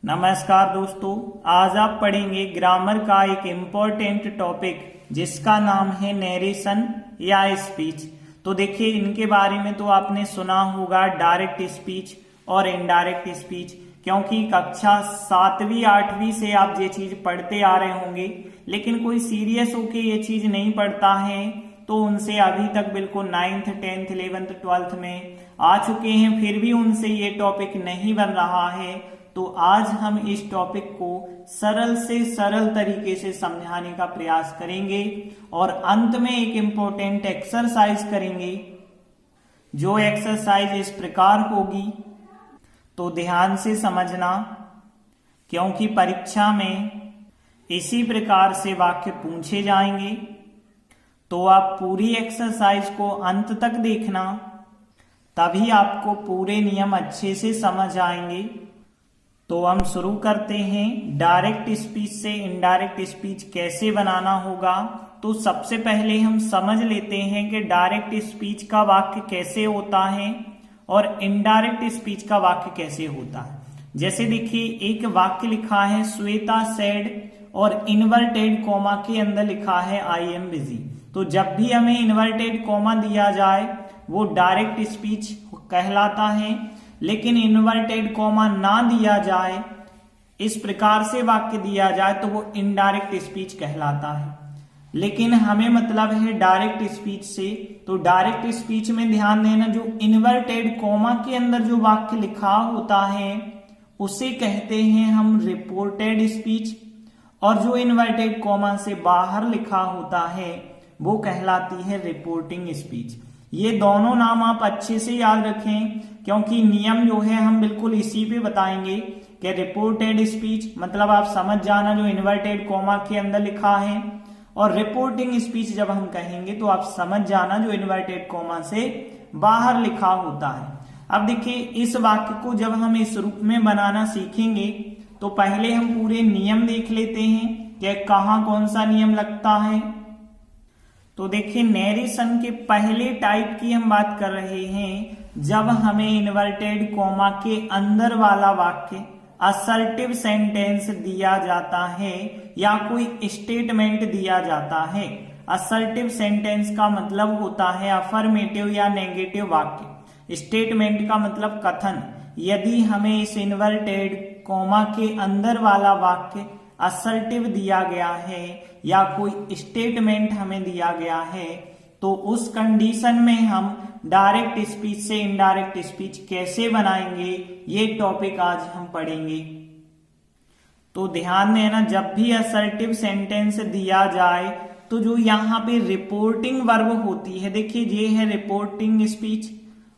नमस्कार दोस्तों, आज आप पढ़ेंगे ग्रामर का एक इम्पोर्टेंट टॉपिक जिसका नाम है नरेशन या स्पीच। तो देखिए, इनके बारे में तो आपने सुना होगा, डायरेक्ट स्पीच और इनडायरेक्ट स्पीच, क्योंकि कक्षा 7वीं 8वीं से आप ये चीज पढ़ते आ रहे होंगे। लेकिन कोई सीरियस होके ये चीज नहीं पढ़ता है तो उनसे अभी तक बिल्कुल 9th 10th 11th 12th में आ चुके हैं, फिर भी उनसे ये टॉपिक नहीं बन रहा है। तो आज हम इस टॉपिक को सरल से सरल तरीके से समझाने का प्रयास करेंगे और अंत में एक इम्पोर्टेंट एक्सरसाइज करेंगे। जो एक्सरसाइज इस प्रकार होगी, तो ध्यान से समझना, क्योंकि परीक्षा में इसी प्रकार से वाक्य पूछे जाएंगे। तो आप पूरी एक्सरसाइज को अंत तक देखना, तभी आपको पूरे नियम अच्छे से समझ आएंगे। तो हम शुरू करते हैं। डायरेक्ट स्पीच से इनडायरेक्ट स्पीच कैसे बनाना होगा, तो सबसे पहले हम समझ लेते हैं कि डायरेक्ट स्पीच का वाक्य कैसे होता है और इनडायरेक्ट स्पीच का वाक्य कैसे होता है। जैसे देखिए, एक वाक्य लिखा है श्वेता सेड और इन्वर्टेड कॉमा के अंदर लिखा है आई एम बिजी। तो जब भी हमें इन्वर्टेड कॉमा दिया जाए वो डायरेक्ट स्पीच कहलाता है, लेकिन इन्वर्टेड कॉमा ना दिया जाए, इस प्रकार से वाक्य दिया जाए, तो वो इनडायरेक्ट स्पीच कहलाता है। लेकिन हमें मतलब है डायरेक्ट स्पीच से। तो डायरेक्ट स्पीच में ध्यान देना, जो इन्वर्टेड कॉमा के अंदर जो वाक्य लिखा होता है उसे कहते हैं हम रिपोर्टेड स्पीच, और जो इन्वर्टेड कॉमा से बाहर लिखा होता है वो कहलाती है रिपोर्टिंग स्पीच। ये दोनों नाम आप अच्छे से याद रखें, क्योंकि नियम जो है हम बिल्कुल इसी पे बताएंगे कि रिपोर्टेड स्पीच मतलब आप समझ जाना जो इन्वर्टेड कॉमा के अंदर लिखा है, और रिपोर्टिंग स्पीच जब हम कहेंगे तो आप समझ जाना जो इन्वर्टेड कॉमा से बाहर लिखा होता है। अब देखिए, इस वाक्य को जब हम इस रूप में बनाना सीखेंगे तो पहले हम पूरे नियम देख लेते हैं कि कहाँ कौन सा नियम लगता है। तो देखिए, नरेशन के पहले टाइप की हम बात कर रहे हैं, जब हमें इन्वर्टेड कॉमा के अंदर वाला वाक्य असर्टिव सेंटेंस दिया जाता है या कोई स्टेटमेंट दिया जाता है। असर्टिव सेंटेंस का मतलब होता है अफर्मेटिव या नेगेटिव वाक्य। स्टेटमेंट का मतलब कथन। यदि हमें इस इन्वर्टेड कॉमा के अंदर वाला वाक्य असर्टिव दिया गया है या कोई स्टेटमेंट हमें दिया गया है, तो उस कंडीशन में हम डायरेक्ट स्पीच से इनडायरेक्ट स्पीच कैसे बनाएंगे, ये टॉपिक आज हम पढ़ेंगे। तो ध्यान देना, जब भी असर्टिव सेंटेंस दिया जाए तो जो यहाँ पे रिपोर्टिंग वर्ब होती है, देखिए ये है रिपोर्टिंग स्पीच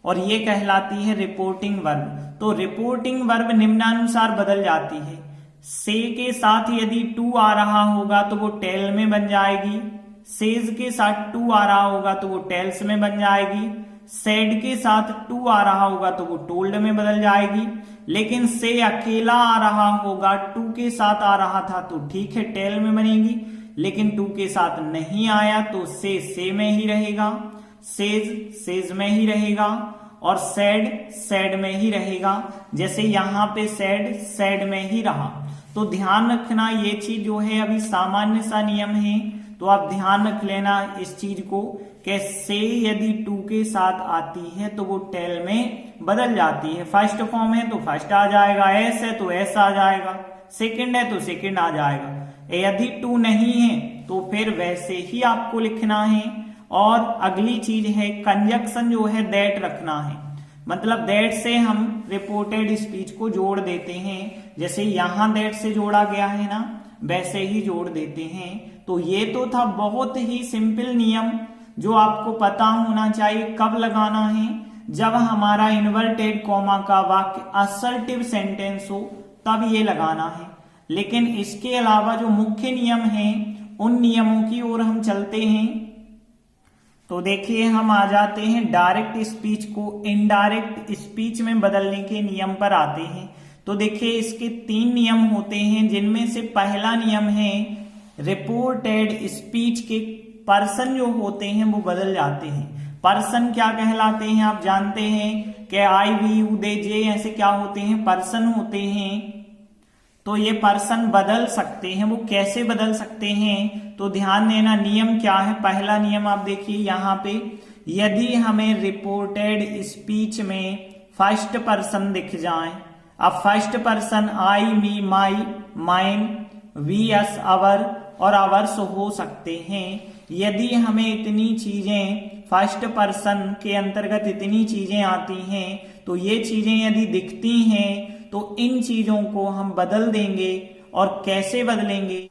और ये कहलाती है रिपोर्टिंग वर्ब। तो रिपोर्टिंग वर्ब निम्नानुसार बदल जाती है। से के साथ यदि टू आ रहा होगा तो वो टेल में बन जाएगी। सेज के साथ टू आ रहा होगा तो वो टेल्स में बन जाएगी। सेड के साथ टू आ रहा होगा तो वो टोल्ड में बदल जाएगी। लेकिन से अकेला आ रहा होगा, टू के साथ आ रहा था तो ठीक है टेल में बनेगी, लेकिन टू के साथ नहीं आया तो से में ही रहेगा, सेज सेज में ही रहेगा और सैड सैड में ही रहेगा। जैसे यहाँ पे सैड सैड में ही रहा। तो ध्यान रखना, ये चीज जो है अभी सामान्य सा नियम है, तो आप ध्यान रख लेना इस चीज को कि से यदि टू के साथ आती है तो वो टेल में बदल जाती है। फर्स्ट फॉर्म है तो फर्स्ट आ जाएगा, एस है तो एस आ जाएगा, सेकंड है तो सेकंड आ जाएगा। यदि टू नहीं है तो फिर वैसे ही आपको लिखना है। और अगली चीज है कंजक्शन, जो है दैट रखना है। मतलब दैट से हम रिपोर्टेड स्पीच को जोड़ देते हैं। जैसे यहां दैट से जोड़ा गया है ना, वैसे ही जोड़ देते हैं। तो ये तो था बहुत ही सिंपल नियम जो आपको पता होना चाहिए। कब लगाना है? जब हमारा इन्वर्टेड कॉमा का वाक्य असर्टिव सेंटेंस हो, तब ये लगाना है। लेकिन इसके अलावा जो मुख्य नियम हैं, उन नियमों की ओर हम चलते हैं। तो देखिए, हम आ जाते हैं डायरेक्ट स्पीच को इनडायरेक्ट स्पीच में बदलने के नियम पर आते हैं। तो देखिए, इसके 3 नियम होते हैं, जिनमें से पहला नियम है रिपोर्टेड स्पीच के पर्सन जो होते हैं वो बदल जाते हैं। पर्सन क्या कहलाते हैं आप जानते हैं कि आई वी यू दे जे ऐसे क्या होते हैं, पर्सन होते हैं। तो ये पर्सन बदल सकते हैं। वो कैसे बदल सकते हैं, तो ध्यान देना नियम क्या है। पहला नियम आप देखिए यहाँ पे, यदि हमें रिपोर्टेड स्पीच में फर्स्ट पर्सन दिख जाए, अब first person I, me, my, mine, we, us, our और अवर्स हो सकते हैं। यदि हमें इतनी चीजें फर्स्ट पर्सन के अंतर्गत इतनी चीजें आती हैं, तो ये चीजें यदि दिखती हैं तो इन चीजों को हम बदल देंगे। और कैसे बदलेंगे,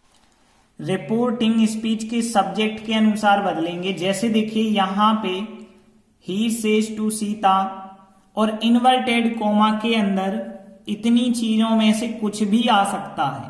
रिपोर्टिंग स्पीच के सब्जेक्ट के अनुसार बदलेंगे। जैसे देखिए यहाँ पे ही सेज टू सीता और इन्वर्टेड कोमा के अंदर इतनी चीजों में से कुछ भी आ सकता है।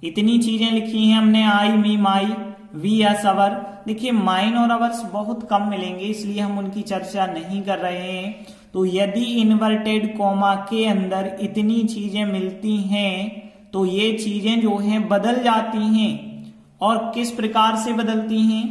इतनी चीजें लिखी हैं हमने, आई, मी, माई, वी, अस, अवर। देखिए माइन और अवर्स बहुत कम मिलेंगे, इसलिए हम उनकी चर्चा नहीं कर रहे हैं। तो यदि इन्वर्टेड कोमा के अंदर इतनी चीजें मिलती हैं तो ये चीजें जो हैं बदल जाती हैं। और किस प्रकार से बदलती हैं,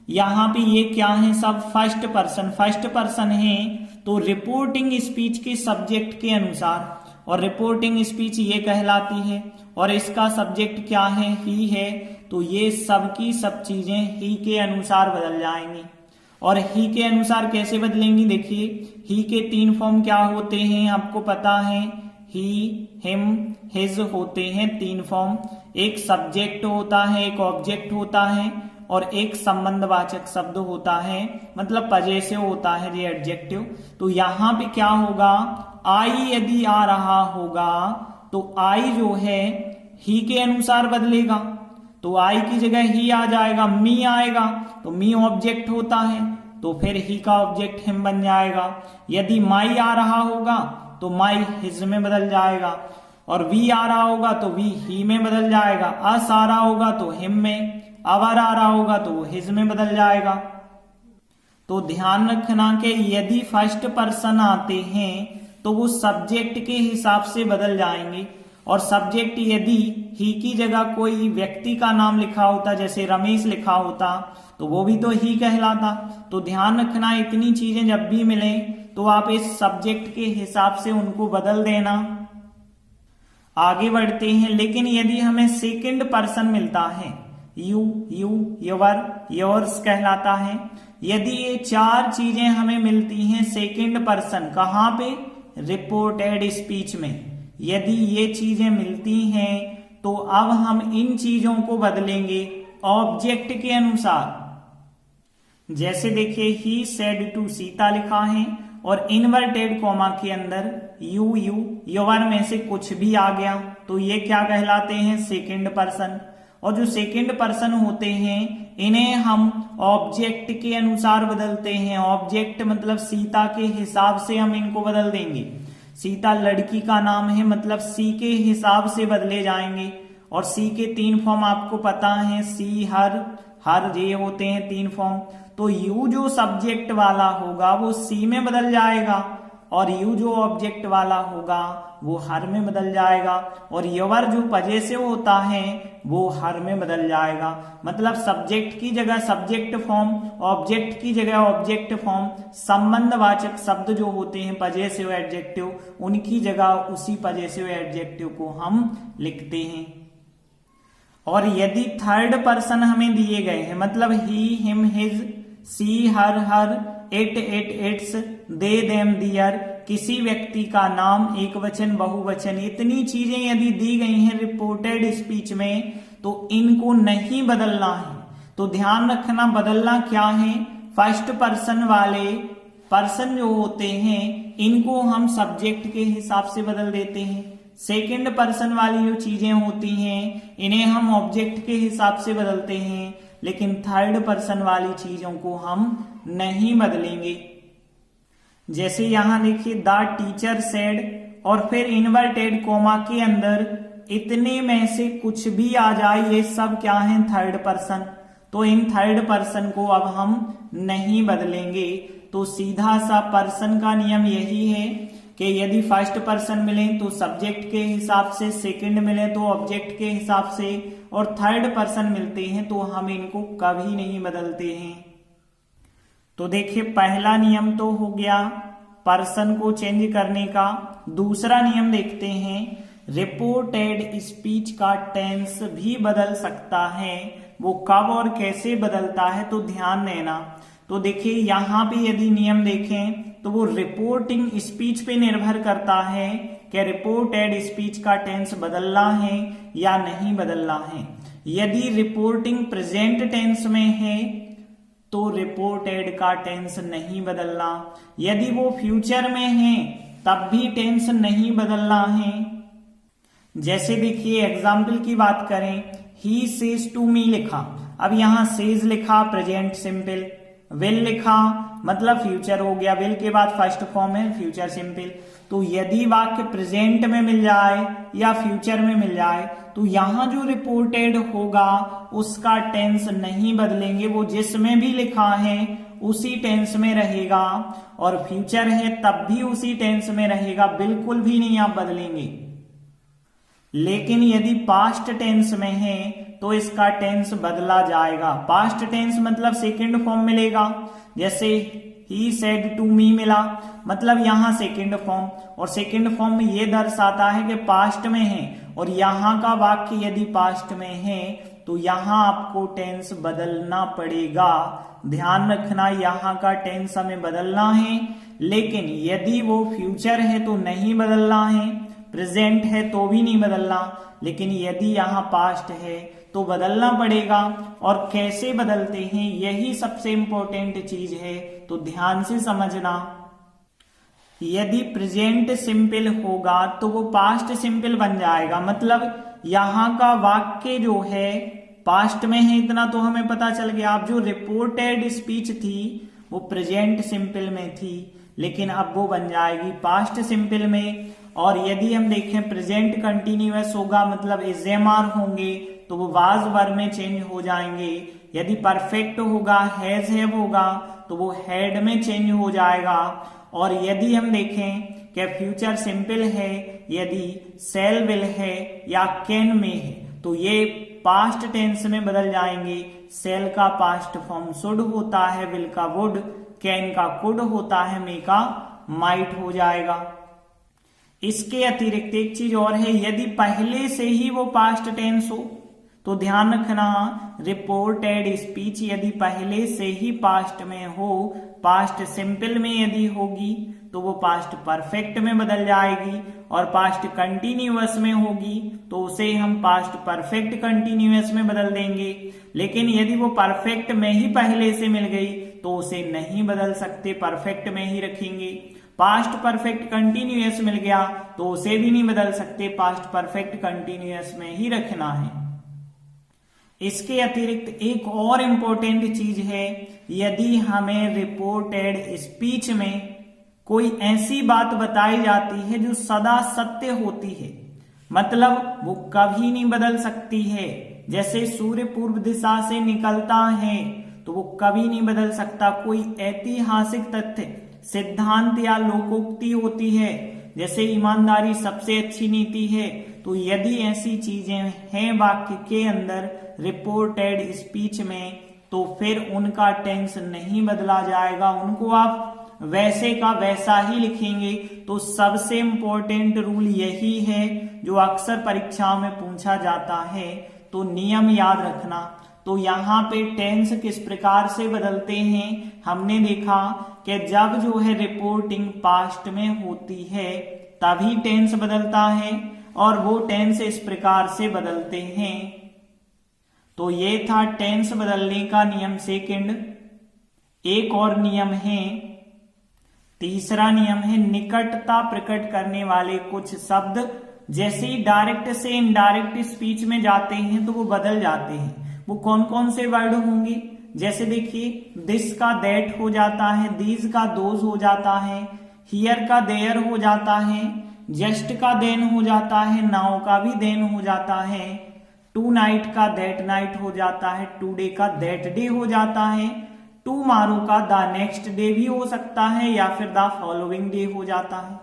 यहाँ पे ये क्या है, सब फर्स्ट पर्सन है। तो रिपोर्टिंग स्पीच के सब्जेक्ट के अनुसार, और रिपोर्टिंग स्पीच ये कहलाती है, और इसका सब्जेक्ट क्या है, ही है। तो ये सब की सब चीजें ही के अनुसार बदल जाएंगी। और ही के अनुसार कैसे बदलेंगी, देखिए ही के 3 फॉर्म क्या होते हैं आपको पता है, ही, हिम, हिज होते हैं 3 फॉर्म। एक सब्जेक्ट होता है, एक ऑब्जेक्ट होता है और एक संबंधवाचक शब्द होता है, मतलब पजेसिव होता है ये एडजेक्टिव। तो यहाँ पे क्या होगा, आई यदि आ रहा होगा तो आई जो है ही के अनुसार बदलेगा, तो आई की जगह ही आ जाएगा। मी आएगा तो मी ऑब्जेक्ट होता है, तो फिर ही का ऑब्जेक्ट हिम बन जाएगा। यदि माई आ रहा होगा तो माई हिज में बदल जाएगा, और वी आ रहा होगा तो वी ही में बदल जाएगा। अस आ रहा होगा तो हिम में, अवर आ रहा होगा तो वो हिज में बदल जाएगा। तो ध्यान रखना कि यदि फर्स्ट पर्सन आते हैं तो वो सब्जेक्ट के हिसाब से बदल जाएंगे। और सब्जेक्ट यदि ही की जगह कोई व्यक्ति का नाम लिखा होता, जैसे रमेश लिखा होता, तो वो भी तो ही कहलाता। तो ध्यान रखना इतनी चीजें जब भी मिले तो आप इस सब्जेक्ट के हिसाब से उनको बदल देना। आगे बढ़ते हैं, लेकिन यदि हमें सेकंड पर्सन मिलता है, यू, योर, योर्स कहलाता है। यदि ये 4 चीजें हमें मिलती हैं सेकंड पर्सन, कहां पे, रिपोर्टेड स्पीच में, यदि ये चीजें मिलती हैं तो अब हम इन चीजों को बदलेंगे ऑब्जेक्ट के अनुसार। जैसे देखिए ही सेड टू सीता लिखा है और इन्वर्टेड कोमा के अंदर यू, योर में से कुछ भी आ गया तो ये क्या कहलाते हैं, सेकंड पर्सन। और जो सेकंड पर्सन होते हैं इन्हें हम ऑब्जेक्ट के अनुसार बदलते हैं। ऑब्जेक्ट मतलब सीता के हिसाब से हम इनको बदल देंगे। सीता लड़की का नाम है, मतलब सी के हिसाब से बदले जाएंगे। और सी के 3 फॉर्म आपको पता है, सी, हर ये होते हैं 3 फॉर्म। तो यू जो सब्जेक्ट वाला होगा वो सी में बदल जाएगा, और यू जो ऑब्जेक्ट वाला होगा वो हर में बदल जाएगा, और योर जो पजेसिव होता है वो हर में बदल जाएगा। मतलब सब्जेक्ट की जगह सब्जेक्ट फॉर्म, ऑब्जेक्ट की जगह ऑब्जेक्ट फॉर्म, संबंधवाचक शब्द जो होते हैं पजेसिव एडजेक्टिव, उनकी जगह उसी पजेसिव एडजेक्टिव को हम लिखते हैं। और यदि थर्ड पर्सन हमें दिए गए हैं, मतलब he, him, his, she, her, it, its, they, them, their, किसी व्यक्ति का नाम, एक वचन, बहुवचन, इतनी चीजें यदि दी गई हैं रिपोर्टेड स्पीच में तो इनको नहीं बदलना है। तो ध्यान रखना बदलना क्या है, फर्स्ट पर्सन वाले पर्सन जो होते हैं इनको हम सब्जेक्ट के हिसाब से बदल देते हैं। सेकंड पर्सन वाली जो चीजें होती हैं इन्हें हम ऑब्जेक्ट के हिसाब से बदलते हैं, लेकिन थर्ड पर्सन वाली चीजों को हम नहीं बदलेंगे। जैसे यहां देखिए द टीचर सेड और फिर इन्वर्टेड कोमा के अंदर इतने में से कुछ भी आ जाए, ये सब क्या है, थर्ड पर्सन। तो इन थर्ड पर्सन को अब हम नहीं बदलेंगे। तो सीधा सा पर्सन का नियम यही है कि यदि फर्स्ट पर्सन मिले तो सब्जेक्ट के हिसाब से, सेकंड मिले तो ऑब्जेक्ट के हिसाब से, और थर्ड पर्सन मिलते हैं तो हम इनको कभी नहीं बदलते हैं। तो देखिए पहला नियम तो हो गया पर्सन को चेंज करने का। दूसरा नियम देखते हैं, रिपोर्टेड स्पीच का टेंस भी बदल सकता है। वो कब और कैसे बदलता है तो ध्यान देना। तो देखिए यहाँ पे यदि नियम देखें तो वो रिपोर्टिंग स्पीच पे निर्भर करता है कि रिपोर्टेड स्पीच का टेंस बदलना है या नहीं बदलना है। यदि रिपोर्टिंग प्रेजेंट टेंस में है तो रिपोर्टेड का टेंस नहीं बदलना। यदि वो फ्यूचर में है तब भी टेंस नहीं बदलना है। जैसे देखिए एग्जाम्पल की बात करें, ही सेज टू मी लिखा, अब यहां सेज लिखा प्रेजेंट सिंपल, विल लिखा मतलब फ्यूचर हो गया, विल के बाद फर्स्ट फॉर्म है फ्यूचर सिंपल। तो यदि वाक्य प्रेजेंट में मिल जाए या फ्यूचर में मिल जाए तो यहां जो रिपोर्टेड होगा उसका टेंस नहीं बदलेंगे, वो जिसमें भी लिखा है उसी टेंस में रहेगा, और फ्यूचर है तब भी उसी टेंस में रहेगा, बिल्कुल भी नहीं आप बदलेंगे। लेकिन यदि पास्ट टेंस में है तो इसका टेंस बदला जाएगा। पास्ट टेंस मतलब सेकंड फॉर्म मिलेगा, जैसे ही सेड टू मी मिला मतलब यहां सेकंड फॉर्म, और सेकंड फॉर्म में ये दर्शाता है कि पास्ट में है, और यहां का वाक्य यदि पास्ट में है तो यहां आपको टेंस बदलना पड़ेगा। ध्यान रखना यहां का टेंस हमें बदलना है, लेकिन यदि वो फ्यूचर है तो नहीं बदलना है, प्रेजेंट है तो भी नहीं बदलना, लेकिन यदि यहाँ पास्ट है तो बदलना पड़ेगा। और कैसे बदलते हैं यही सबसे इंपॉर्टेंट चीज है, तो ध्यान से समझना। यदि प्रेजेंट सिंपल होगा तो वो पास्ट सिंपल बन जाएगा, मतलब यहाँ का वाक्य जो है पास्ट में है, इतना तो हमें पता चल गया। अब जो रिपोर्टेड स्पीच थी वो प्रेजेंट सिंपल में थी, लेकिन अब वो बन जाएगी पास्ट सिंपल में। और यदि हम देखें प्रेजेंट कंटिन्यूअस होगा मतलब एसएमआर होंगे तो वो वाज वर्ब में चेंज हो जाएंगे। यदि परफेक्ट होगा हैज हैव होगा तो वो हैड में चेंज हो जाएगा। और यदि हम देखें कि फ्यूचर सिंपल है, यदि सेल विल है या कैन में है तो ये पास्ट टेंस में बदल जाएंगे। सेल का पास्ट फॉर्म शुड होता है, विल का वुड, कैन का कुड होता है, मे का माइट हो जाएगा। इसके अतिरिक्त एक चीज और है, यदि पहले से ही वो पास्ट टेंस हो तो ध्यान रखना रिपोर्टेड स्पीच यदि पहले से ही पास्ट में हो, पास्ट सिंपल में यदि होगी तो वो पास्ट परफेक्ट में बदल जाएगी, और पास्ट कंटिन्यूअस में होगी तो उसे हम पास्ट परफेक्ट कंटिन्यूअस में बदल देंगे। लेकिन यदि वो परफेक्ट में ही पहले से मिल गई तो उसे नहीं बदल सकते, परफेक्ट में ही रखेंगे। पास्ट परफेक्ट कंटिन्यूअस मिल गया तो उसे भी नहीं बदल सकते, पास्ट परफेक्ट कंटिन्यूअस में ही रखना है। इसके अतिरिक्त एक और इंपॉर्टेंट चीज है, यदि हमें रिपोर्टेड स्पीच में कोई ऐसी बात बताई जाती है जो सदा सत्य होती है, मतलब वो कभी नहीं बदल सकती है, जैसे सूर्य पूर्व दिशा से निकलता है तो वो कभी नहीं बदल सकता। कोई ऐतिहासिक तथ्य, सिद्धांत या लोकोक्ति होती है, जैसे ईमानदारी सबसे अच्छी नीति है, तो यदि ऐसी चीजें हैं वाक्य के अंदर रिपोर्टेड स्पीच में तो फिर उनका टेंस नहीं बदला जाएगा, उनको आप वैसे का वैसा ही लिखेंगे। तो सबसे इंपॉर्टेंट रूल यही है जो अक्सर परीक्षाओं में पूछा जाता है, तो नियम याद रखना। तो यहाँ पे टेंस किस प्रकार से बदलते हैं हमने देखा कि जब जो है रिपोर्टिंग पास्ट में होती है तभी टेंस बदलता है, और वो टेंस इस प्रकार से बदलते हैं। तो ये था टेंस बदलने का नियम सेकंड। एक और नियम है, तीसरा नियम है निकटता प्रकट करने वाले कुछ शब्द जैसे ही डायरेक्ट से इनडायरेक्ट स्पीच में जाते हैं तो वो बदल जाते हैं। वो कौन कौन से वर्ड होंगे, जैसे देखिए दिस का दैट हो जाता है, दीज का दोज हो जाता है, हियर का देयर हो जाता है, जस्ट का देन हो जाता है, नाउ का भी देन हो जाता है, टू नाइट का दैट नाइट हो जाता है, टूडे का दैट डे हो जाता है, टुमारो का द नेक्स्ट डे भी हो सकता है या फिर द फॉलोइंग डे हो जाता है।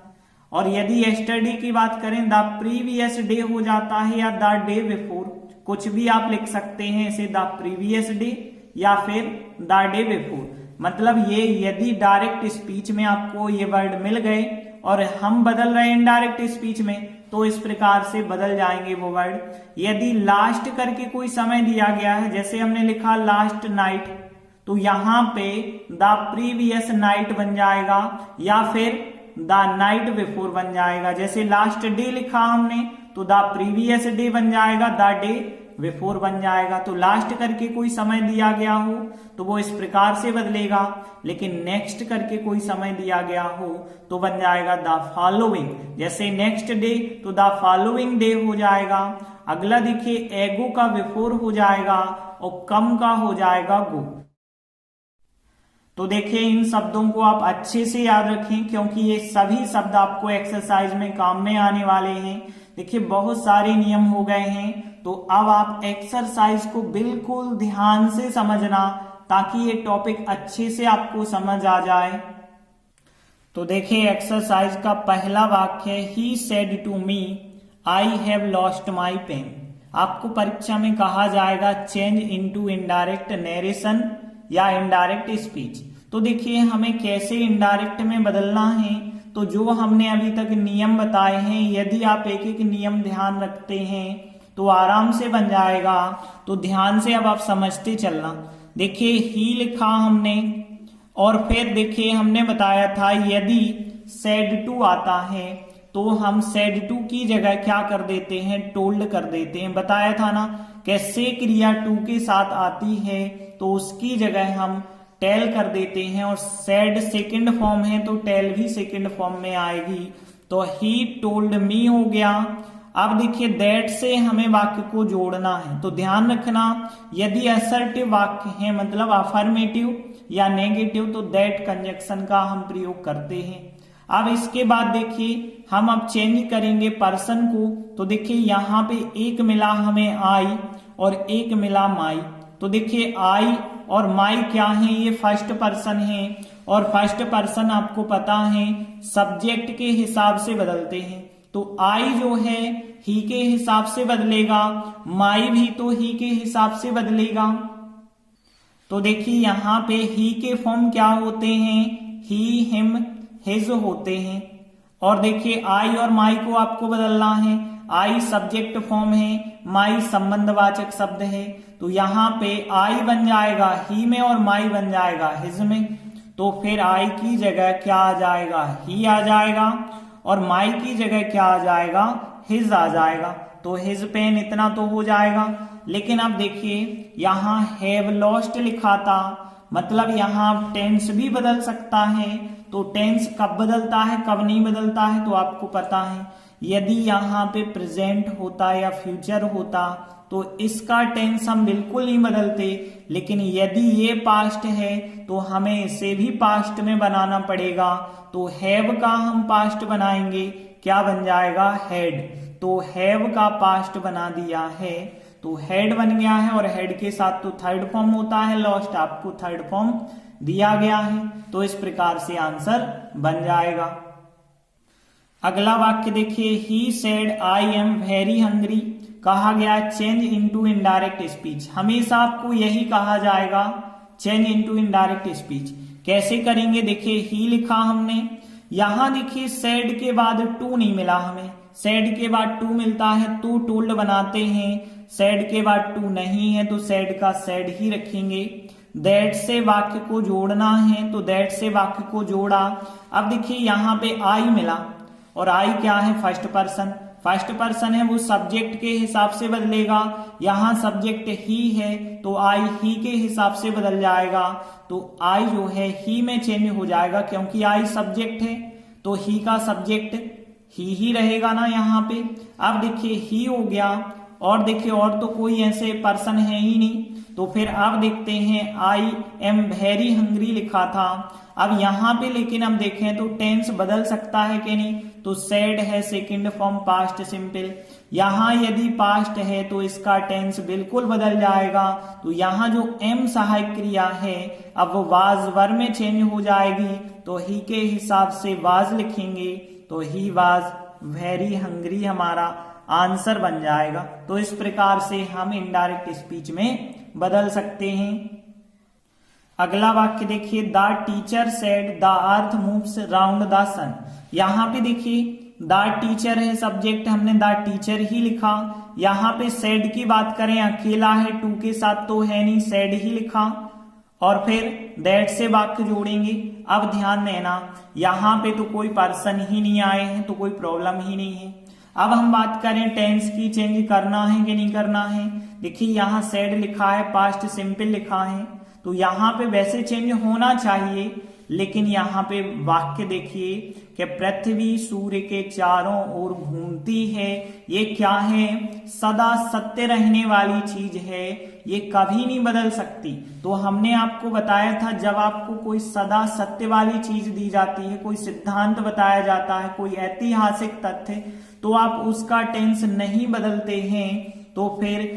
और यदि यस्टरडे की बात करें द प्रीवियस डे हो जाता है या द डे बिफोर, कुछ भी आप लिख सकते हैं इसे द प्रीवियस डे या फिर द डे बिफोर। मतलब ये यदि डायरेक्ट स्पीच में आपको ये वर्ड मिल गए और हम बदल रहे हैं इनडायरेक्ट स्पीच में तो इस प्रकार से बदल जाएंगे वो वर्ड। यदि लास्ट करके कोई समय दिया गया है, जैसे हमने लिखा लास्ट नाइट, तो यहां पे द प्रीवियस नाइट बन जाएगा या फिर द नाइट बिफोर बन जाएगा। जैसे लास्ट डे लिखा हमने तो द प्रीवियस डे बन जाएगा, द डे बिफोर बन जाएगा। तो लास्ट करके कोई समय दिया गया हो तो वो इस प्रकार से बदलेगा, लेकिन नेक्स्ट करके कोई समय दिया गया हो तो बन जाएगा द फॉलोइंग। जैसे नेक्स्ट डे तो द फॉलोइंग डे हो जाएगा। अगला देखिए एगो का बिफोर हो जाएगा और कम का हो जाएगा गो। तो देखिए इन शब्दों को आप अच्छे से याद रखें क्योंकि ये सभी शब्द आपको एक्सरसाइज में काम में आने वाले हैं। देखिए बहुत सारे नियम हो गए हैं, तो अब आप एक्सरसाइज को बिल्कुल ध्यान से समझना ताकि ये टॉपिक अच्छे से आपको समझ आ जाए। तो देखिए एक्सरसाइज का पहला वाक्य है he said to me I have lost my pen. आपको परीक्षा में कहा जाएगा चेंज इनटू इनडायरेक्ट नरेशन या इनडायरेक्ट स्पीच। तो देखिए हमें कैसे इनडायरेक्ट में बदलना है, तो जो हमने अभी तक नियम बताए हैं यदि आप एक एक नियम ध्यान रखते हैं तो आराम से बन जाएगा। तो ध्यान से अब आप समझते चलना। देखिए ही लिखा हमने और फिर देखिए हमने बताया था यदि सेड टू आता है तो हम सेड टू की जगह क्या कर देते हैं, टोल्ड कर देते हैं। बताया था ना कैसे क्रिया टू के साथ आती है तो उसकी जगह हम टेल कर देते हैं, और सेड सेकंड फॉर्म है तो टेल भी सेकंड फॉर्म में आएगी। तो ही टोल्ड मी हो गया। अब देखिए दैट से हमें वाक्य को जोड़ना है, तो ध्यान रखना यदि असर्टिव वाक्य है मतलब अफर्मेटिव या नेगेटिव तो दैट कंजक्शन का हम प्रयोग करते हैं। अब इसके बाद देखिए हम अब चेंज करेंगे पर्सन को। तो देखिए यहाँ पे एक मिला हमें आई और एक मिला माई। तो देखिए आई और माई क्या है, ये फर्स्ट पर्सन है और फर्स्ट पर्सन आपको पता है सब्जेक्ट के हिसाब से बदलते हैं। तो आई जो है ही के हिसाब से बदलेगा, माई भी तो ही के हिसाब से बदलेगा। तो देखिए यहाँ पे ही के फॉर्म क्या होते हैं, ही हिम हिज होते हैं। और देखिए आई और माई को आपको बदलना है। आई सब्जेक्ट फॉर्म है, माई संबंधवाचक शब्द है। तो यहाँ पे आई बन जाएगा ही में और माई बन जाएगा हिज में। तो फिर आई की जगह क्या आ जाएगा, ही आ जाएगा, और माई की जगह क्या आ जाएगा, हिज आ जाएगा। तो हिज पेन इतना तो हो जाएगा। लेकिन अब देखिए यहाँ हैव लॉस्ट लिखा था, मतलब यहाँ टेंस भी बदल सकता है। तो टेंस कब बदलता है कब नहीं बदलता है तो आपको पता है। यदि यहाँ पे प्रेजेंट होता या फ्यूचर होता तो इसका टेंस हम बिल्कुल नहीं बदलते, लेकिन यदि ये पास्ट है तो हमें इसे भी पास्ट में बनाना पड़ेगा। तो हैव का हम पास्ट बनाएंगे, क्या बन जाएगा, हैड। तो हैव का पास्ट बना दिया है तो हेड बन गया है, और हेड के साथ तो थर्ड फॉर्म होता है लॉस्ट, आपको थर्ड फॉर्म दिया गया है। तो इस प्रकार से आंसर बन जाएगा। अगला वाक्य देखिए he said I am very hungry. कहा गया चेंज इनटू इनडायरेक्ट स्पीच। हमेशा आपको यही कहा जाएगा चेंज इनटू इनडायरेक्ट स्पीच। कैसे करेंगे, देखिए ही लिखा हमने, यहां देखिए सेड के बाद टू नहीं मिला हमें, सेड के बाद टू मिलता है तो टोल्ड बनाते हैं। सेड के बाद टू नहीं है तो सेड का सेड ही रखेंगे। दैट से वाक्य को जोड़ना है तो दैट से वाक्य को जोड़ा। अब देखिए यहाँ पे आई मिला, और आई क्या है, फर्स्ट पर्सन। फर्स्ट पर्सन है वो सब्जेक्ट के हिसाब से बदलेगा। यहाँ सब्जेक्ट ही है तो आई ही के हिसाब से बदल जाएगा। तो आई जो है ही में चेंज हो जाएगा, क्योंकि आई सब्जेक्ट है तो ही का सब्जेक्ट ही रहेगा ना यहाँ पे। अब देखिए ही हो गया, और देखिए और तो कोई ऐसे पर्सन है ही नहीं। तो फिर अब देखते हैं आई एम वेरी हंग्री लिखा था। अब यहाँ पे लेकिन हम देखें तो टेंस बदल सकता है कि नहीं, तो सेड है सेकंड फॉर्म पास्ट सिंपल। यहाँ यदि पास्ट है तो इसका टेंस बिल्कुल बदल जाएगा। तो यहाँ जो एम सहायक क्रिया है अब वो वाज वर में चेंज हो जाएगी, तो ही के हिसाब से वाज लिखेंगे। तो ही वाज वेरी हंग्री हमारा आंसर बन जाएगा। तो इस प्रकार से हम इनडायरेक्ट स्पीच में बदल सकते हैं। अगला वाक्य देखिए the teacher said the earth moves round the sun. यहाँ पे देखिए द टीचर है सब्जेक्ट, हमने द टीचर ही लिखा। यहाँ पे सेड की बात करें, अकेला है, टू के साथ तो है नहीं, सेड ही लिखा। और फिर दैट से वाक्य जोड़ेंगे। अब ध्यान देना, यहाँ पे तो कोई पर्सन ही नहीं आए हैं, तो कोई प्रॉब्लम ही नहीं है। अब हम बात करें टेंस की, चेंज करना है कि नहीं करना है। देखिए यहाँ सेड लिखा है, पास्ट सिंपल लिखा है, तो यहाँ पे वैसे चेंज होना चाहिए, लेकिन यहाँ पे वाक्य देखिए कि पृथ्वी सूर्य के चारों ओर घूमती है। ये क्या है? सदा सत्य रहने वाली चीज है, ये कभी नहीं बदल सकती। तो हमने आपको बताया था, जब आपको कोई सदा सत्य वाली चीज दी जाती है, कोई सिद्धांत बताया जाता है, कोई ऐतिहासिक तथ्य, तो आप उसका टेंस नहीं बदलते हैं, तो फिर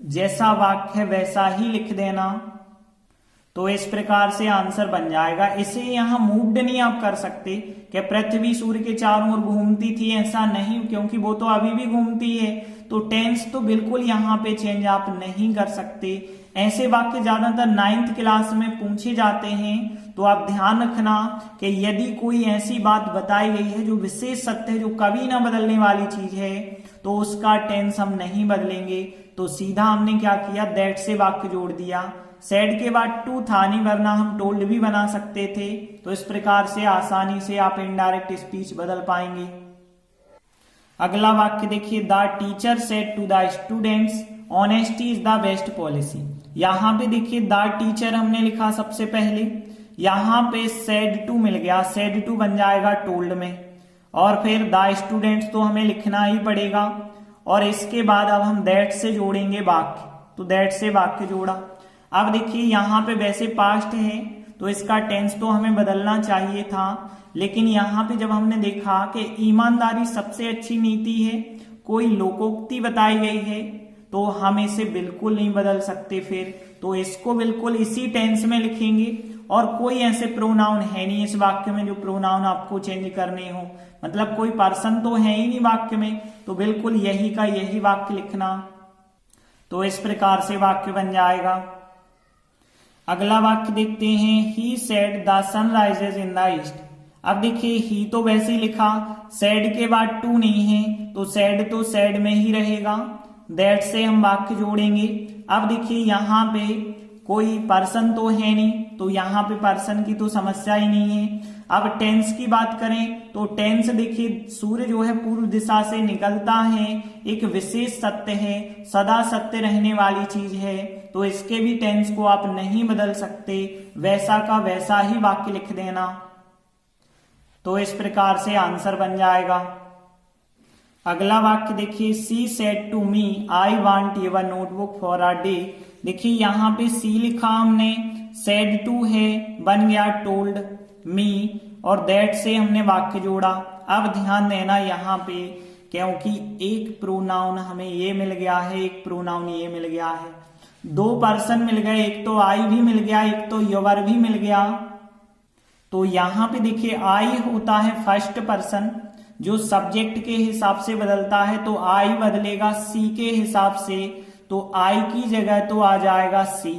जैसा वाक्य है वैसा ही लिख देना। तो इस प्रकार से आंसर बन जाएगा। इसे यहाँ मूव्ड नहीं आप कर सकते कि पृथ्वी सूर्य के चारों ओर घूमती थी, ऐसा नहीं, क्योंकि वो तो अभी भी घूमती है। तो टेंस तो बिल्कुल यहाँ पे चेंज आप नहीं कर सकते। ऐसे वाक्य ज्यादातर 9th क्लास में पूछे जाते हैं, तो आप ध्यान रखना कि यदि कोई ऐसी बात बताई गई है जो विशेष सत्य है, जो कभी ना बदलने वाली चीज है, तो उसका टेंस हम नहीं बदलेंगे। तो सीधा हमने क्या किया, दैट से वाक्य जोड़ दिया। सेड के बाद टू था नहीं, वरना हम टोल्ड भी बना सकते थे। तो इस प्रकार से आसानी से आप इनडायरेक्ट स्पीच बदल पाएंगे। अगला वाक्य देखिए, the teacher said to the students honesty is the best policy. यहाँ पे देखिए द टीचर हमने लिखा सबसे पहले, यहाँ पे सेड टू मिल गया, सेड टू बन जाएगा टोल्ड में, और फिर द स्टूडेंट्स तो हमें लिखना ही पड़ेगा, और इसके बाद अब हम दैट से जोड़ेंगे वाक्य। तो दैट से वाक्य जोड़ा। अब देखिए यहाँ पे वैसे पास्ट है, तो इसका टेंस तो हमें बदलना चाहिए था, लेकिन यहाँ पे जब हमने देखा कि ईमानदारी सबसे अच्छी नीति है, कोई लोकोक्ति बताई गई है, तो हम इसे बिल्कुल नहीं बदल सकते। फिर तो इसको बिल्कुल इसी टेंस में लिखेंगे, और कोई ऐसे प्रोनाउन है नहीं इस वाक्य में जो प्रोनाउन आपको चेंज करने हो, मतलब कोई पर्सन तो है ही नहीं वाक्य में, तो बिल्कुल यही का यही वाक्य लिखना। तो इस प्रकार से वाक्य बन जाएगा। अगला वाक्य देखते हैं, he said the sun rises in the east. अब देखिए ही तो वैसे ही लिखा, सेड के बाद टू नहीं है, तो सेड तो सेड में ही रहेगा। दैट से हम वाक्य जोड़ेंगे। अब देखिए यहाँ पे कोई पर्सन तो है नहीं, तो यहाँ पे पर्सन की तो समस्या ही नहीं है। अब टेंस की बात करें, तो टेंस देखिए सूर्य जो है पूर्व दिशा से निकलता है, एक विशेष सत्य है, सदा सत्य रहने वाली चीज है, तो इसके भी टेंस को आप नहीं बदल सकते, वैसा का वैसा ही वाक्य लिख देना। तो इस प्रकार से आंसर बन जाएगा। अगला वाक्य देखिए, she said to me I want your notebook for a day. देखिए यहाँ पे सी लिखा हमने, सेड टू है, बन गया टोल्ड मी, और दैट से हमने वाक्य जोड़ा। अब ध्यान देना यहाँ पे, क्योंकि एक प्रोनाउन हमें ये मिल गया है, एक प्रोनाउन ये मिल गया है, दो पर्सन मिल गए, एक तो आई भी मिल गया, एक तो योर भी मिल गया। तो यहाँ पे देखिए आई होता है फर्स्ट पर्सन, जो सब्जेक्ट के हिसाब से बदलता है, तो आई बदलेगा सी के हिसाब से, तो आई की जगह तो आ जाएगा सी।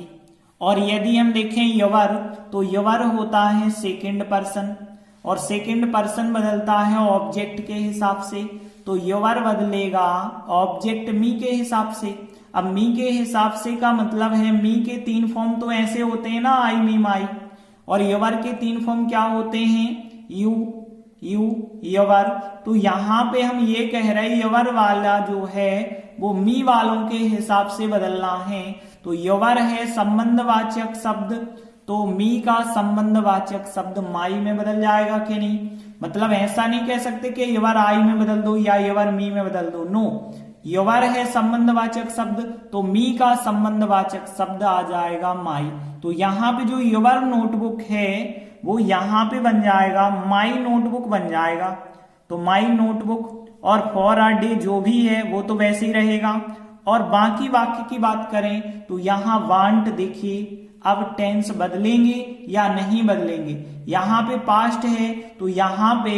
और यदि हम देखें योर, तो योर होता है सेकंड पर्सन, और सेकंड पर्सन बदलता है ऑब्जेक्ट के हिसाब से, तो योर बदलेगा ऑब्जेक्ट मी के हिसाब से। अब मी के हिसाब से का मतलब है, मी के 3 फॉर्म तो ऐसे होते हैं ना, आई मी माई, और योर के 3 फॉर्म क्या होते हैं, यू यू योर। तो यहाँ पे हम ये कह रहे हैं योर वाला जो है वो मी वालों के हिसाब से बदलना है। तो योर है संबंधवाचक शब्द, तो मी का संबंधवाचक शब्द माई में बदल जाएगा कि नहीं, मतलब ऐसा नहीं कह सकते कि योर आई में बदल दो या योर मी में बदल दो, नो, योर है संबंधवाचक शब्द, तो मी का संबंधवाचक शब्द आ जाएगा माई। तो यहाँ पे जो योर नोटबुक है वो यहाँ पे बन जाएगा माई नोटबुक बन जाएगा। तो माई नोटबुक, और फॉर अ डे जो भी है वो तो वैसे ही रहेगा। और बाकी वाक्य की बात करें तो यहाँ वांट देखिए, अब टेंस बदलेंगे या नहीं बदलेंगे। यहाँ पे पास्ट है, तो यहाँ पे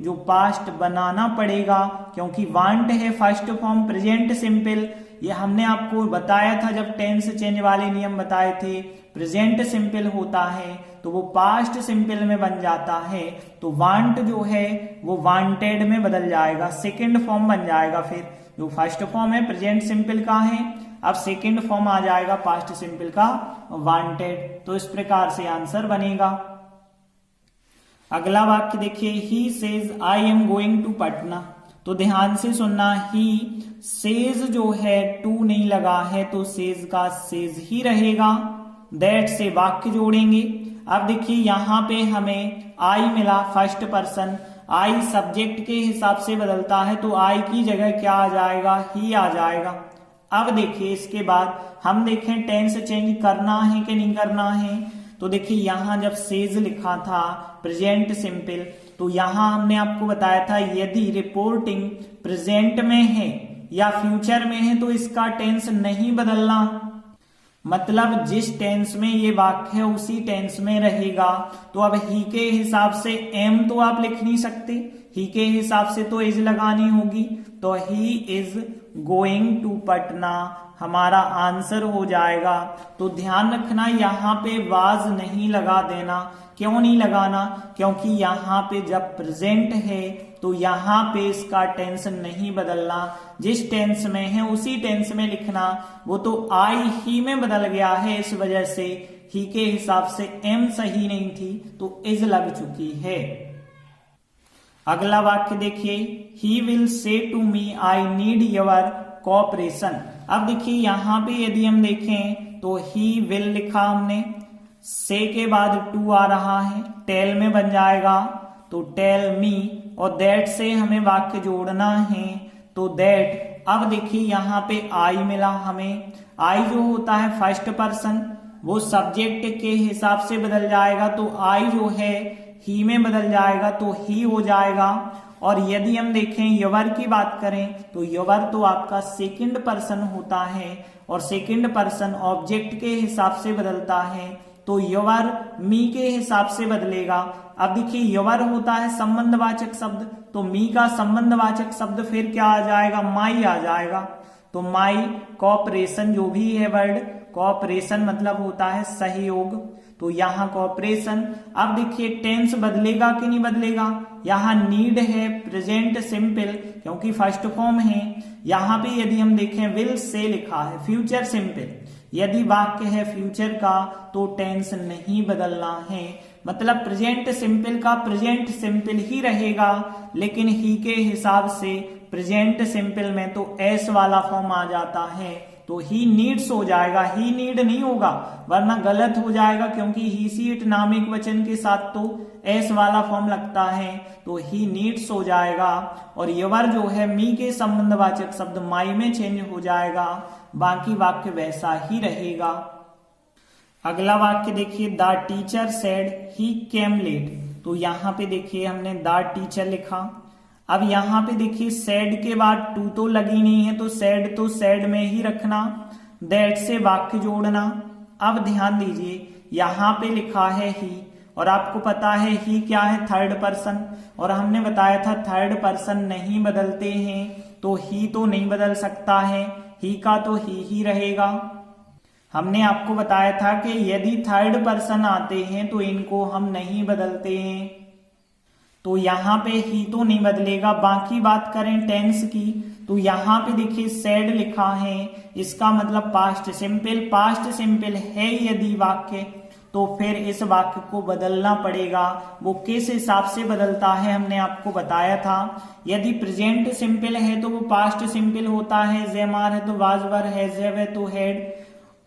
जो पास्ट बनाना पड़ेगा, क्योंकि वांट है फर्स्ट फॉर्म प्रेजेंट सिंपल, ये हमने आपको बताया था जब टेंस चेंज वाले नियम बताए थे। प्रेजेंट सिंपल होता है तो वो पास्ट सिंपल में बन जाता है, तो वांट जो है वो वांटेड में बदल जाएगा, सेकंड फॉर्म बन जाएगा। फिर जो फर्स्ट फॉर्म है प्रेजेंट सिंपल का है, अब सेकंड फॉर्म आ जाएगा पास्ट सिंपल का वांटेड। तो इस प्रकार से आंसर बनेगा। अगला वाक्य देखिए, he says I am going to Patna. तो ध्यान से सुनना, ही सेज जो है टू नहीं लगा है तो सेज का सेज ही रहेगा। दैट से वाक्य जोड़ेंगे। अब देखिए यहां पे हमें आई मिला फर्स्ट पर्सन, आई सब्जेक्ट के हिसाब से बदलता है तो आई की जगह क्या आ जाएगा, ही आ जाएगा। अब देखिए इसके बाद हम देखें टेंस चेंज करना है कि नहीं करना है। तो देखिए यहां जब सेज लिखा था प्रेजेंट सिंपल, तो यहां हमने आपको बताया था यदि रिपोर्टिंग प्रेजेंट में है या फ्यूचर में है तो इसका टेंस नहीं बदलना, मतलब जिस टेंस में ये वाक्य है उसी टेंस में रहेगा। तो अब ही के हिसाब से एम तो आप लिख नहीं सकते, ही के हिसाब से तो इज लगानी होगी, तो he is going to Patna हमारा आंसर हो जाएगा। तो ध्यान रखना यहाँ पे वाज नहीं लगा देना। क्यों नहीं लगाना, क्योंकि यहाँ पे जब प्रेजेंट है तो यहाँ पे इसका टेंस नहीं बदलना, जिस टेंस में है उसी टेंस में लिखना। वो तो आई ही में बदल गया है, इस वजह से ही के हिसाब से एम सही नहीं थी तो इज लग चुकी है। अगला वाक्य देखिए, he will say to me I need your cooperation. अब देखिए यहां पे यदि हम देखें तो ही विल लिखा हमने, से के बाद टू आ रहा है, टेल में बन जाएगा तो टेल मी, और दैट से हमें वाक्य जोड़ना है तो दैट। अब देखिए यहां पे आई मिला हमें, आई जो होता है फर्स्ट पर्सन वो सब्जेक्ट के हिसाब से बदल जाएगा तो आई जो है ही में बदल जाएगा तो ही हो जाएगा। और यदि हम देखें यवर की बात करें तो यवर तो आपका सेकंड पर्सन होता है और सेकंड पर्सन ऑब्जेक्ट के हिसाब से बदलता है तो यवर मी के हिसाब से बदलेगा। अब देखिए यवर होता है संबंधवाचक शब्द, तो मी का संबंधवाचक शब्द फिर क्या आ जाएगा, माई आ जाएगा। तो माई कोऑपरेशन जो भी है वर्ड, कोऑपरेशन मतलब होता है सहयोग, तो यहाँ कोऑपरेशन। अब देखिए टेंस बदलेगा कि नहीं बदलेगा, यहाँ नीड है प्रेजेंट सिंपल क्योंकि फर्स्ट फॉर्म है। यहाँ पे यदि हम देखें विल से लिखा है फ्यूचर सिंपल, यदि वाक्य है फ्यूचर का तो टेंस नहीं बदलना है, मतलब प्रेजेंट सिंपल का प्रेजेंट सिंपल ही रहेगा, लेकिन ही के हिसाब से प्रेजेंट सिंपल में तो एस वाला फॉर्म आ जाता है तो ही नीड्स हो जाएगा, ही नीड नहीं होगा वरना गलत हो जाएगा क्योंकि ही सीट नामिक वचन के साथ तो एस वाला फॉर्म लगता है तो ही नीड्स हो जाएगा। और यवर जो है मी के संबंधवाचक शब्द माई में चेंज हो जाएगा, बाकी वाक्य वैसा ही रहेगा। अगला वाक्य देखिए, the teacher said he came late. तो यहाँ पे देखिए हमने द टीचर लिखा, अब यहाँ पे देखिए सेड के बाद टू तो लगी नहीं है तो सेड तो सेड में ही रखना, दैट से वाक्य जोड़ना। अब ध्यान दीजिए यहाँ पे लिखा है ही, और आपको पता है ही क्या है, थर्ड पर्सन, और हमने बताया था थर्ड पर्सन नहीं बदलते हैं तो ही तो नहीं बदल सकता है, ही का तो ही रहेगा। हमने आपको बताया था कि यदि थर्ड पर्सन आते हैं तो इनको हम नहीं बदलते हैं, तो यहाँ पे ही तो नहीं बदलेगा। बाकी बात करें टेंस की तो यहाँ पे देखिए सेड लिखा है, इसका मतलब पास्ट सिंपल, पास्ट सिंपल है यदि वाक्य तो फिर इस वाक्य को बदलना पड़ेगा। वो किस हिसाब से बदलता है हमने आपको बताया था, यदि प्रेजेंट सिंपल है तो वो पास्ट सिंपल होता है, जेमार है तो वाजवर है, जेव है तो हेड।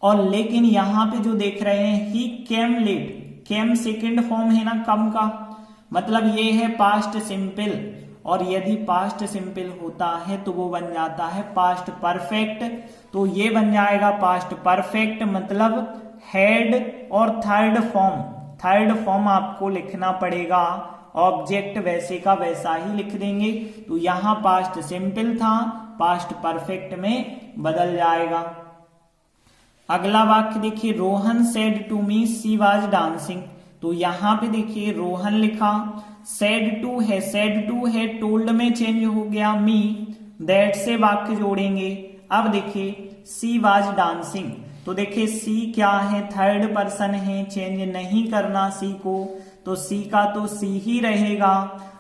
और लेकिन यहाँ पे जो देख रहे हैं he came late, came second form है ना कम का, मतलब ये है पास्ट सिंपल, और यदि पास्ट सिंपल होता है तो वो बन जाता है पास्ट परफेक्ट, तो ये बन जाएगा पास्ट परफेक्ट, मतलब हेड और थर्ड फॉर्म आपको लिखना पड़ेगा, ऑब्जेक्ट वैसे का वैसा ही लिख देंगे। तो यहाँ पास्ट सिंपल था, पास्ट परफेक्ट में बदल जाएगा। अगला वाक्य देखिए, Rohan said to me she was dancing. तो यहाँ पे देखिए रोहन लिखा, सेड टू है, टोल्ड में चेंज हो गया मी, दैट से वाक्य जोड़ेंगे। अब देखिए सी वाज डांसिंग, तो देखिए सी क्या है, थर्ड पर्सन है, चेंज नहीं करना सी को, तो सी का तो सी ही रहेगा।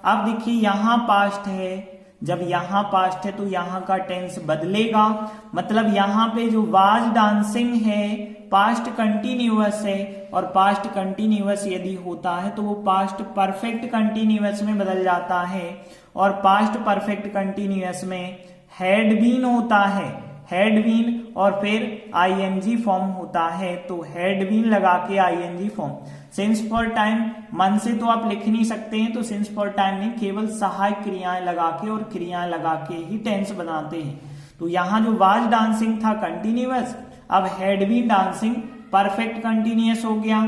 अब देखिए यहाँ पास्ट है, जब यहाँ पास्ट है तो यहाँ का टेंस बदलेगा, मतलब यहाँ पे जो वाज डांसिंग है पास्ट कंटिन्यूअस है, और पास्ट कंटिन्यूअस यदि होता है तो वो पास्ट परफेक्ट कंटिन्यूअस में बदल जाता है, और पास्ट परफेक्ट कंटिन्यूअस में हैड बीन होता है, हैड बीन और फिर आईएनजी फॉर्म होता है, तो हैड बीन लगा के ING form. Since for time मन से तो आप लिख नहीं सकते हैं, तो सिंस फॉर टाइम नहीं, केवल सहायक क्रियाएं लगा के और क्रियाएं लगा के ही टेंस बनाते हैं। तो यहाँ जो वाज डांसिंग था कंटिन्यूअस, अब had been dancing perfect continuous हो गया।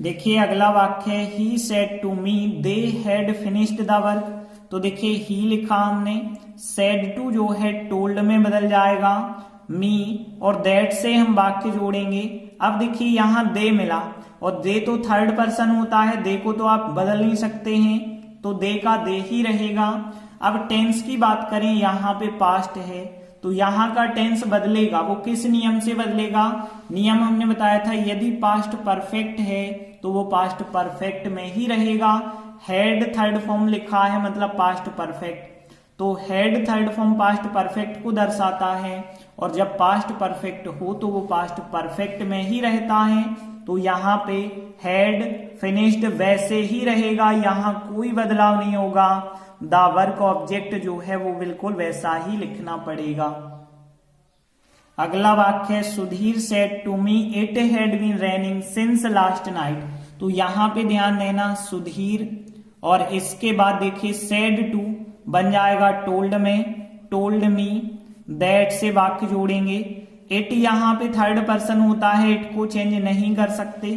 देखिए अगला वाक्य है, he said to me they had finished the work, तो देखिए ही लिखा हमने, सेड टू जो है टोल्ड में बदल जाएगा, मी और दैट से हम वाक्य जोड़ेंगे। अब देखिए यहाँ दे मिला, और दे तो थर्ड पर्सन होता है, दे को तो आप बदल नहीं सकते हैं, तो दे का दे ही रहेगा। अब टेंस की बात करें, यहाँ पे पास्ट है तो यहाँ का टेंस बदलेगा, वो किस नियम से बदलेगा, नियम हमने बताया था, यदि पास्ट परफेक्ट है तो वो पास्ट परफेक्ट में ही रहेगा। हैड थर्ड फॉर्म लिखा है मतलब पास्ट परफेक्ट, तो had third form past perfect को दर्शाता है, और जब पास्ट परफेक्ट हो तो वो पास्ट परफेक्ट में ही रहता है, तो यहाँ पे हैड फिनिश्ड वैसे ही रहेगा, यहाँ कोई बदलाव नहीं होगा। द वर्क ऑब्जेक्ट जो है वो बिल्कुल वैसा ही लिखना पड़ेगा। अगला वाक्य है, Sudhir said to me it had been raining since last night, तो यहाँ पे ध्यान देना सुधीर, और इसके बाद देखिए सेड टू बन जाएगा टोल्ड में, टोल्ड मी, दैट से वाक्य जोड़ेंगे। इट यहाँ पे थर्ड पर्सन होता है, इट को चेंज नहीं कर सकते,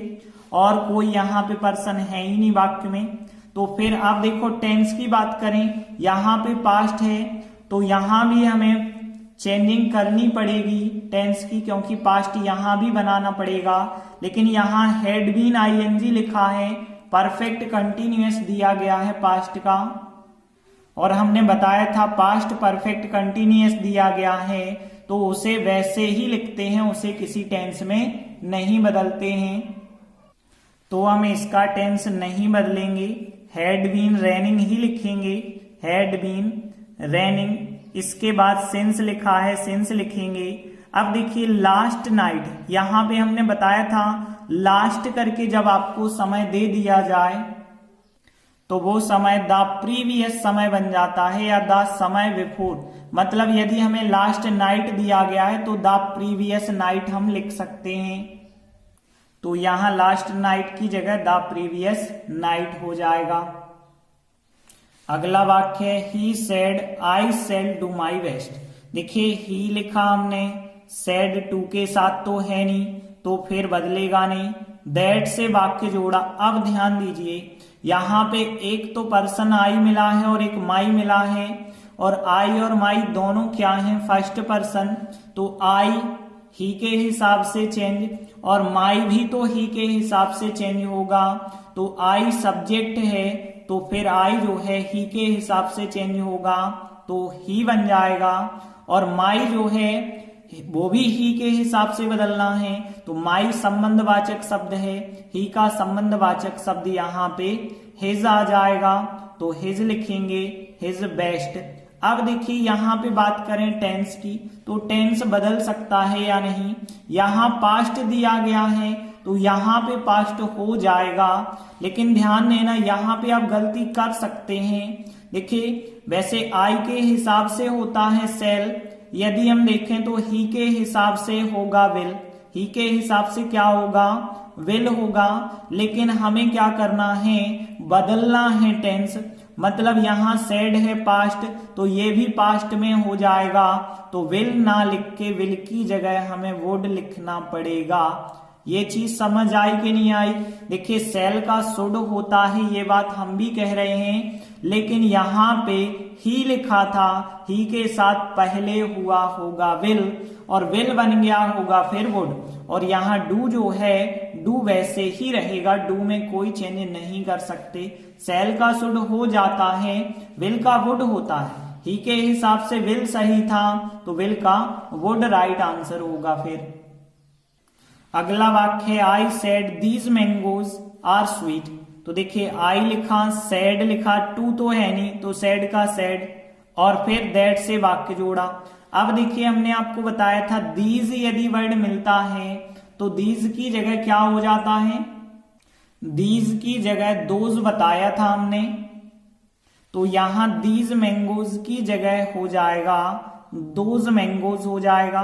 और कोई यहाँ पे पर्सन है ही नहीं वाक्य में, तो फिर आप देखो टेंस की बात करें, यहाँ पे पास्ट है तो यहाँ भी हमें चेंजिंग करनी पड़ेगी टेंस की, क्योंकि पास्ट यहाँ भी बनाना पड़ेगा, लेकिन यहाँ हैड बीन आईएनजी लिखा है, परफेक्ट कंटिन्यूअस दिया गया है पास्ट का, और हमने बताया था पास्ट परफेक्ट कंटिन्यूअस दिया गया है तो उसे वैसे ही लिखते हैं, उसे किसी टेंस में नहीं बदलते हैं, तो हम इसका टेंस नहीं बदलेंगे, हैड बीन रेनिंग ही लिखेंगे, हैड बीन रेनिंग। इसके बाद सिंस लिखा है, सिंस लिखेंगे। अब देखिए लास्ट नाइट, यहां पे हमने बताया था लास्ट करके जब आपको समय दे दिया जाए तो वो समय द प्रीवियस समय बन जाता है, या द समय बिफोर, मतलब यदि हमें लास्ट नाइट दिया गया है तो द प्रीवियस नाइट हम लिख सकते हैं, तो यहां लास्ट नाइट की जगह द प्रीवियस नाइट हो जाएगा। अगला वाक्य है, he said I shall do my best, देखिए ही लिखा हमने, सेड टू के साथ तो है नहीं तो फिर बदलेगा नहीं, दैट से वाक्य जोड़ा। अब ध्यान दीजिए यहाँ पे एक तो पर्सन आई मिला है और एक माई मिला है, और आई और माई दोनों क्या हैं, फर्स्ट पर्सन, तो आई ही के हिसाब से चेंज, और माई भी तो ही के हिसाब से चेंज होगा, तो आई सब्जेक्ट है तो फिर आई जो है ही के हिसाब से चेंज होगा, तो ही बन जाएगा, और माई जो है वो भी ही के हिसाब से बदलना है, तो माई संबंधवाचक शब्द है, ही का संबंधवाचक शब्द यहाँ पे हिज आ जाएगा, तो हिज लिखेंगे, हिज बेस्ट। अब देखिए यहाँ पे बात करें टेंस की, तो टेंस बदल सकता है या नहीं, यहाँ पास्ट दिया गया है तो यहाँ पे पास्ट हो जाएगा, लेकिन ध्यान देना यहाँ पे आप गलती कर सकते हैं। देखिए वैसे आई के हिसाब से होता है सेल, यदि हम देखें तो ही के हिसाब से होगा विल, ही के हिसाब से क्या होगा, विल होगा, लेकिन हमें क्या करना है, बदलना है टेंस, मतलब यहाँ सेड है पास्ट तो ये भी पास्ट में हो जाएगा, तो विल ना लिख के विल की जगह हमें वुड लिखना पड़ेगा। ये चीज समझ आई कि नहीं आई? देखिए सेल का शुड होता है, ये बात हम भी कह रहे हैं, लेकिन यहाँ पे ही लिखा था, ही के साथ पहले हुआ होगा विल, और विल बन गया होगा फिर वुड, और यहाँ डू जो है डू वैसे ही रहेगा, डू में कोई चेंज नहीं कर सकते। सेल का शुड हो जाता है, विल का वुड होता है, ही के हिसाब से विल सही था, तो विल का वुड राइट आंसर होगा। फिर अगला वाक्य, I said these mangoes are sweet. तो देखिए आई लिखा, सेड लिखा, टू तो है नहीं तो सेड का सेड, और फिर दैट से वाक्य जोड़ा। अब देखिए हमने आपको बताया था दीज यदि वर्ड मिलता है तो दीज की जगह क्या हो जाता है, दीज की जगह दोज बताया था हमने, तो यहां दीज मैंगोज की जगह हो जाएगा दोज मैंगोज हो जाएगा।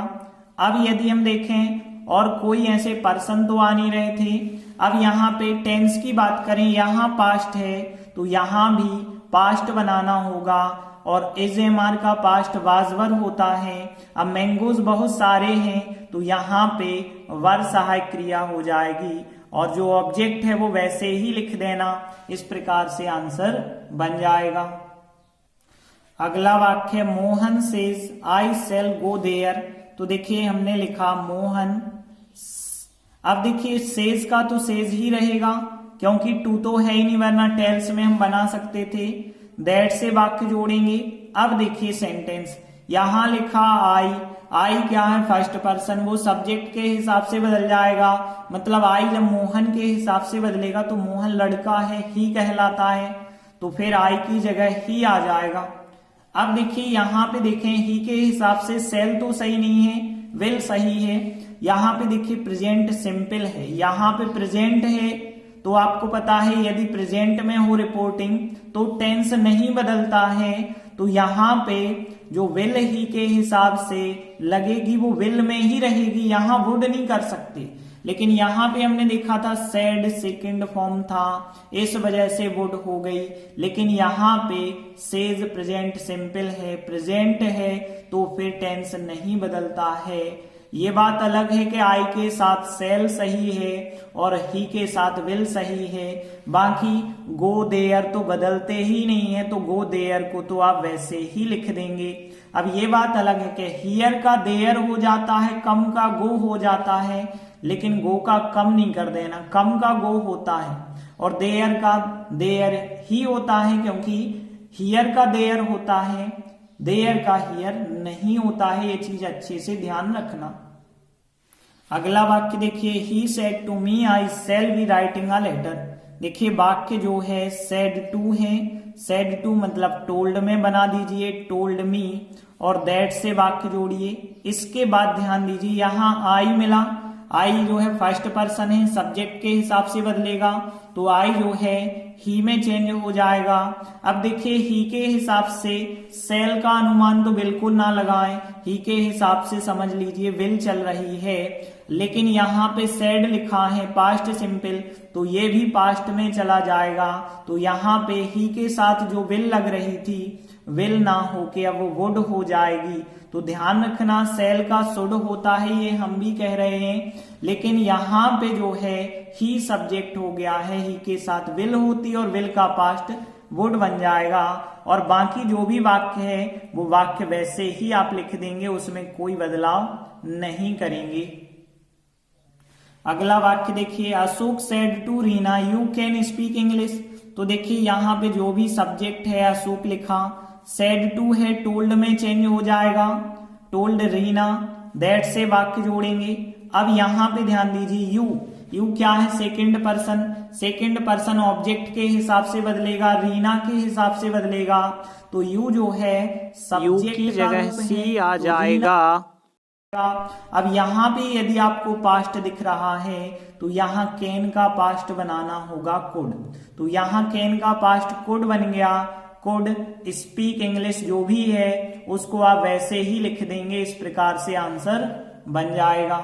अब यदि हम देखें और कोई ऐसे पर्सन तो आ नहीं रहे थे, अब यहाँ पे टेंस की बात करें, यहाँ पास्ट है तो यहां भी पास्ट बनाना होगा, और एजेमार का पास्ट वाजवर होता है। अब मैंगोज बहुत सारे हैं तो यहाँ पे वर सहायक क्रिया हो जाएगी, और जो ऑब्जेक्ट है वो वैसे ही लिख देना, इस प्रकार से आंसर बन जाएगा। अगला वाक्य, Mohan says I shall go there. तो देखिए हमने लिखा मोहन, अब देखिए सेज का तो सेज ही रहेगा क्योंकि टू तो है ही नहीं, वरना टेल्स में हम बना सकते थे। दैट से वाक्य जोड़ेंगे। अब देखिए सेंटेंस, यहां लिखा आई, आई क्या है फर्स्ट पर्सन, वो सब्जेक्ट के हिसाब से बदल जाएगा, मतलब आई जब मोहन के हिसाब से बदलेगा तो मोहन लड़का है, ही कहलाता है, तो फिर आई की जगह ही आ जाएगा। अब देखिए यहां पे देखें ही के हिसाब से सेल तो सही नहीं है, विल सही है। यहां पे देखिए प्रेजेंट सिंपल है, यहां पे प्रेजेंट है, तो आपको पता है यदि प्रेजेंट में हो रिपोर्टिंग तो टेंस नहीं बदलता है, तो यहां पे जो विल ही के हिसाब से लगेगी वो विल में ही रहेगी, यहां वुड नहीं कर सकते। लेकिन यहां पे हमने देखा था सेड सेकंड फॉर्म था, इस वजह से वुड हो गई, लेकिन यहां पे सेज प्रेजेंट सिंपल है, प्रेजेंट है, तो फिर टेंस नहीं बदलता है। ये बात अलग है कि आई के साथ सेल सही है और ही के साथ विल सही है, बाकी गो देयर तो बदलते ही नहीं है, तो गो देयर को तो आप वैसे ही लिख देंगे। अब ये बात अलग है कि हियर का देयर हो जाता है, कम का गो हो जाता है, लेकिन गो का कम नहीं कर देना, कम का गो होता है, और देयर का देयर ही होता है, क्योंकि हियर का देयर होता है, देयर का हियर नहीं होता है, ये चीज अच्छे से ध्यान रखना। अगला वाक्य देखिए, he said to me I shall be writing a letter. देखिए वाक्य जो है सेड टू है, सेड टू मतलब टोल्ड में बना दीजिए, टोल्ड मी, और दैट से वाक्य जोड़िए। इसके बाद ध्यान दीजिए यहां आई मिला, आई जो है फर्स्ट पर्सन है, सब्जेक्ट के हिसाब से बदलेगा, तो आई जो है ही में चेंज हो जाएगा। अब देखिए ही के हिसाब से सेल का अनुमान तो बिल्कुल ना लगाएं, ही के हिसाब से समझ लीजिए विल चल रही है, लेकिन यहाँ पे सेड लिखा है पास्ट सिंपल, तो ये भी पास्ट में चला जाएगा, तो यहाँ पे ही के साथ जो विल लग रही थी विल ना होके अब वो वुड हो जाएगी। तो ध्यान रखना सेल का शुड होता है, ये हम भी कह रहे हैं, लेकिन यहाँ पे जो है ही सब्जेक्ट हो गया है, ही के साथ विल होती और विल का पास्ट वुड बन जाएगा, और बाकी जो भी वाक्य है वो वाक्य वैसे ही आप लिख देंगे, उसमें कोई बदलाव नहीं करेंगे। अगला वाक्य देखिए, Ashok said to Reena you can speak English. तो देखिए यहाँ पे जो भी सब्जेक्ट है अशोक लिखा, सेड टू है, टोल्ड में चेंज हो जाएगा, टोल्ड रीना, दैट से वाक्य जोड़ेंगे। अब यहाँ पे ध्यान दीजिए यू, यू क्या है second person, second person object के हिसाब से बदलेगा, रीना के हिसाब से बदलेगा, तो यू जो है सब्जेक्ट की जगह सी आ जाएगा। अब यहाँ पे यदि आपको पास्ट दिख रहा है तो यहाँ कैन का पास्ट बनाना होगा कुड, तो यहाँ कैन का पास्ट कुड बन गया, कुड स्पीक इंग्लिश जो भी है उसको आप वैसे ही लिख देंगे, इस प्रकार से आंसर बन जाएगा।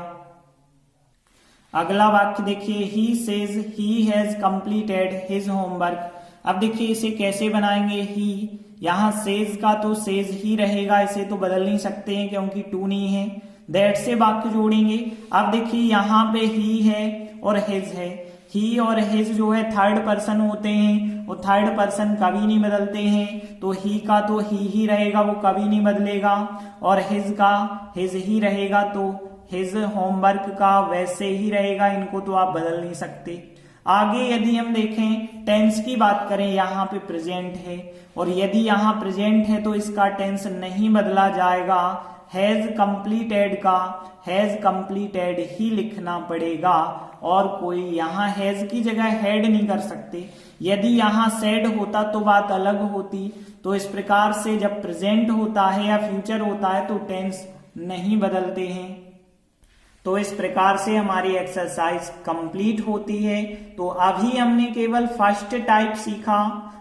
अगला वाक्य देखिए, he says he has completed his homework. अब देखिए इसे कैसे बनाएंगे, ही यहाँ सेज का तो सेज ही रहेगा, इसे तो बदल नहीं सकते हैं क्योंकि टू नहीं है, दैट से वाक्य जोड़ेंगे। अब देखिए यहाँ पे ही है और हिज है, ही और हिज जो है थर्ड पर्सन होते हैं और थर्ड पर्सन कभी नहीं बदलते हैं, तो ही का तो ही रहेगा, वो कभी नहीं बदलेगा, और हिज का हिज ही रहेगा, तो हिज होमवर्क का वैसे ही रहेगा, इनको तो आप बदल नहीं सकते। आगे यदि हम देखें टेंस की बात करें, यहाँ पे प्रेजेंट है और यदि यहाँ प्रेजेंट है तो इसका टेंस नहीं बदला जाएगा, हैज कंप्लीटेड का हैज कंप्लीटेड ही लिखना पड़ेगा और कोई यहाँ हैज की जगह हैड नहीं कर सकते। यदि यहाँ सेड होता तो बात अलग होती। तो इस प्रकार से जब प्रेजेंट होता है या फ्यूचर होता है तो टेंस नहीं बदलते हैं। तो इस प्रकार से हमारी एक्सरसाइज कंप्लीट होती है। तो अभी हमने केवल फर्स्ट टाइप सीखा,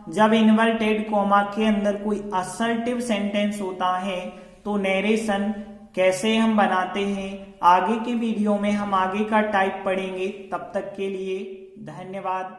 जब इन्वर्टेड कॉमा के अंदर कोई असर्टिव सेंटेंस होता है तो नरेशन कैसे हम बनाते हैं। आगे के वीडियो में हम आगे का टाइप पढ़ेंगे। तब तक के लिए धन्यवाद।